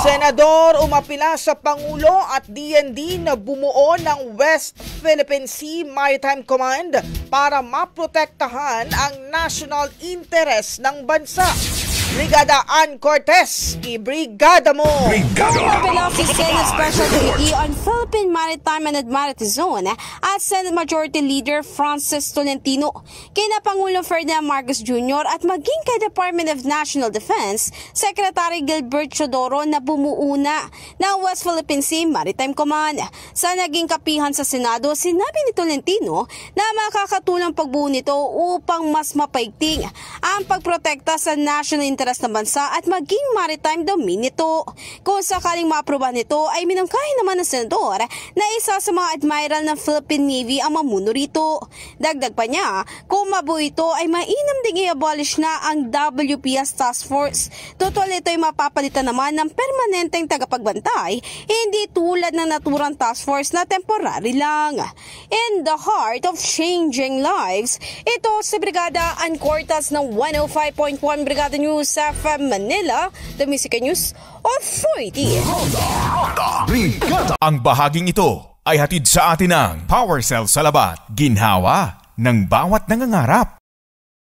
Senador umapila sa Pangulo at DND na bumuo ng West Philippine Sea Maritime Command para maprotektahan ang national interest ng bansa. Brigada Ann Cortez, ibrigada mo! Umapila si Senate Special Committee on Philippine Maritime and Admiralty Zone at Senate Majority Leader Francis Tolentino kina Pangulong Ferdinand Marcos Jr. at maging kay Department of National Defense Secretary Gilbert Chodoro na bumuo na ng West Philippine Sea Maritime Command. Sa naging kapihan sa Senado, sinabi ni Tolentino na makakatulong pagbuo nito upang mas mapaigting ang pagprotekta sa national interest ng bansa at maging maritime domain nito. Kung sakaling maaprobahan nito ay minungkahi naman ng senador na isa sa mga admiral ng Philippine Navy ang mamuno rito. Dagdag pa niya, kung mabuo ito ay mainam ding i-abolish na ang WPS Task Force. Total ito ay mapapalitan naman ng permanenteng tagapagbantay, hindi tulad ng naturang task force na temporary lang. In the heart of changing lives, ito si Brigada Ann Cortez ng 105.1 Brigada News sa Manila, The Music News Authority. Ang bahaging ito ay hatid sa atin ng Power Cell Salabat, ginhawa ng bawat nangangarap.